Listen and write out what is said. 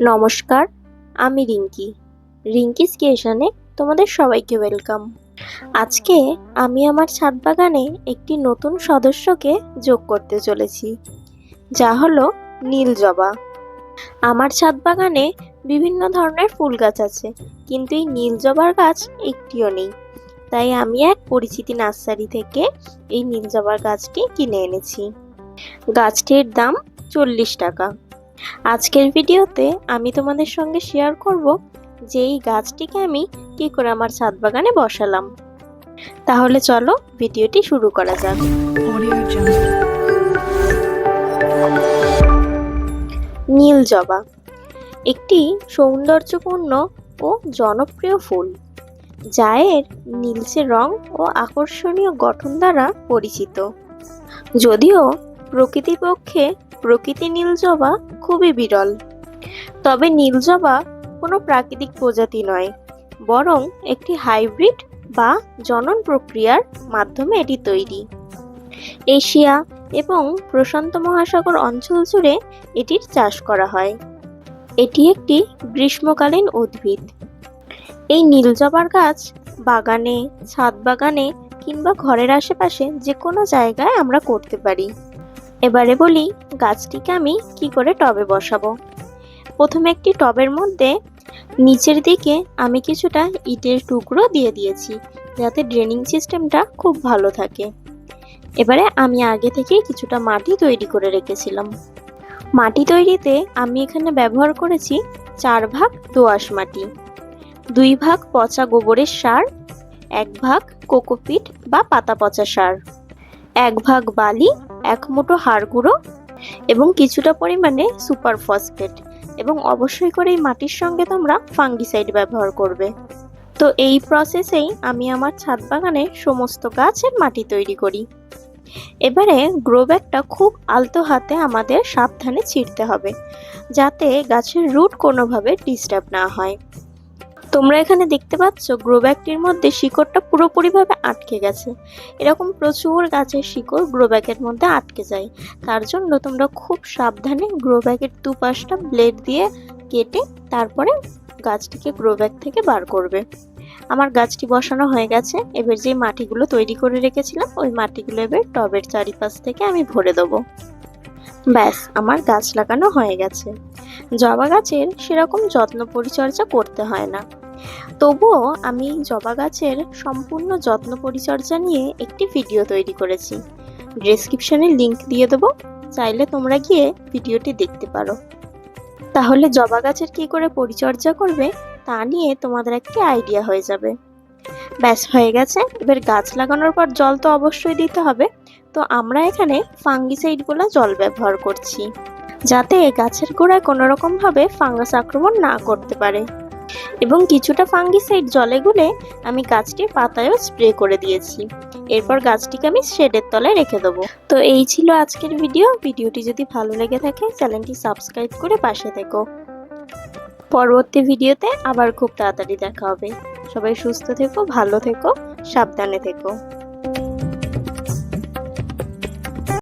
নমস্কার, আমি রিঙ্কিস ক্রিয়েশনে তোমাদের সবাইকে ওয়েলকাম। আজকে আমি আমার ছাদ বাগানে একটি নতুন সদস্যকে যোগ করতে চলেছি, যা হলো নীল জবা। আমার ছাদ বাগানে বিভিন্ন ধরনের ফুল গাছ আছে, কিন্তু এই নীল জবার গাছ একটিও নেই। তাই আমি এক পরিচিতি নার্সারি থেকে এই নীল জবার গাছটি কিনে এনেছি। গাছটির দাম 40 টাকা। আজকের ভিডিওতে আমি তোমাদের সঙ্গে শেয়ার করব যে এই গাছটিকে আমি কি করে আমার ছাদ বাগানে বসালাম। তাহলে চলো ভিডিওটি শুরু করা যাক। নীল জবা একটি সৌন্দর্যপূর্ণ ও জনপ্রিয় ফুল, যা এর নীলচে রং ও আকর্ষণীয় গঠন দ্বারা পরিচিত। যদিও প্রকৃতপক্ষে নীল জবা খুবই বিরল, তবে নীল জবা কোনো প্রাকৃতিক প্রজাতি নয়, বরং একটি হাইব্রিড বা জনন প্রক্রিয়ার মাধ্যমে এটি তৈরি। এশিয়া এবং প্রশান্ত মহাসাগর অঞ্চল জুড়ে এটির চাষ করা হয়। এটি একটি গ্রীষ্মকালীন উদ্ভিদ। এই নীল জবার গাছ বাগানে, ছাদ বাগানে কিংবা ঘরের আশেপাশে যে কোনো জায়গায় আমরা করতে পারি। এবারে বলি গাছটিকে আমি কি করে টবে বসাবো। প্রথমে একটি টবের মধ্যে নিচের দিকে আমি কিছুটা ইটের টুকরো দিয়ে দিয়েছি, যাতে ড্রেনিং সিস্টেমটা খুব ভালো থাকে। এবারে আমি আগে থেকে কিছুটা মাটি তৈরি করে রেখেছিলাম। মাটি তৈরিতে আমি এখানে ব্যবহার করেছি 4 ভাগ দোআঁশ মাটি, 2 ভাগ পচা গোবরের সার, 1 ভাগ কোকোপিট বা পাতা পচা সার, 1 ভাগ বালি, 1 মুঠো হাড় গুঁড়ো এবং কিছুটা পরিমাণে সুপার ফসফেট। এবং অবশ্যই করে এই মাটির সঙ্গে তোমরা ফাঙ্গিসাইড ব্যবহার করবে। তো এই প্রসেসেই আমি আমার ছাদ বাগানে সমস্ত গাছের মাটি তৈরি করি। এবারে গ্রো ব্যাগটা খুব আলতো হাতে আমাদের সাবধানে ছিঁড়তে হবে, যাতে গাছের রুট কোনোভাবে ডিস্টার্ব না হয়। তোমরা এখানে দেখতে পাচ্ছ গ্রো ব্যাগটির মধ্যে শিকড়টা পুরোপুরিভাবে আটকে গেছে। এরকম প্রচুর গাছের শিকড় গ্রো ব্যাগের মধ্যে আটকে যায়। তার জন্য তোমরা খুব সাবধানে গ্রো ব্যাগের দুপাশটা ব্লেড দিয়ে কেটে তারপরে গাছটিকে গ্রো ব্যাগ থেকে বার করবে। আমার গাছটি বসানো হয়ে গেছে। এবার যে মাটিগুলো তৈরি করে রেখেছিলাম ওই মাটিগুলো এবার টবের চারিপাশ থেকে আমি ভরে দেবো। ব্যাস, আমার গাছ লাগানো হয়ে গেছে। জবা গাছের সেরকম যত্ন পরিচর্যা করতে হয় না, তবুও আমি জবা গাছের সম্পূর্ণ যত্ন পরিচর্যা নিয়ে একটি ভিডিও তৈরি করেছি। ডেসক্রিপশনে লিংক দিয়ে দেবো, চাইলে তোমরা গিয়ে ভিডিওটি দেখতে পারো। তাহলে জবা গাছের কি করে পরিচর্যা করবে তা নিয়ে তোমাদের একটি আইডিয়া হয়ে যাবে। ব্যাস, হয়ে গেছে। এবার গাছ লাগানোর পর জল তো অবশ্যই দিতে হবে। তো আমরা এখানে ফাঙ্গিসাইড বলে জল ব্যবহার করছি, যাতে গাছের গোড়ায় কোনো রকম ভাবে ফাঙ্গাস আক্রমণ না করতে পারে। এবং কিছুটা ফাঙ্গিসাইড জলে গুলে আমি গাছটির পাতায়ও স্প্রে করে দিয়েছি। এরপর গাছটিকে আমি শেডের তলায় রেখে দেবো। তো এই ছিল আজকের ভিডিওটি যদি ভালো লেগে থাকে চ্যানেলটি সাবস্ক্রাইব করে পাশে থেকো। পরবর্তী ভিডিওতে আবার খুব তাড়াতাড়ি দেখা হবে। সবাই সুস্থ থেকো, ভালো থেকো, সাবধানে থেকো।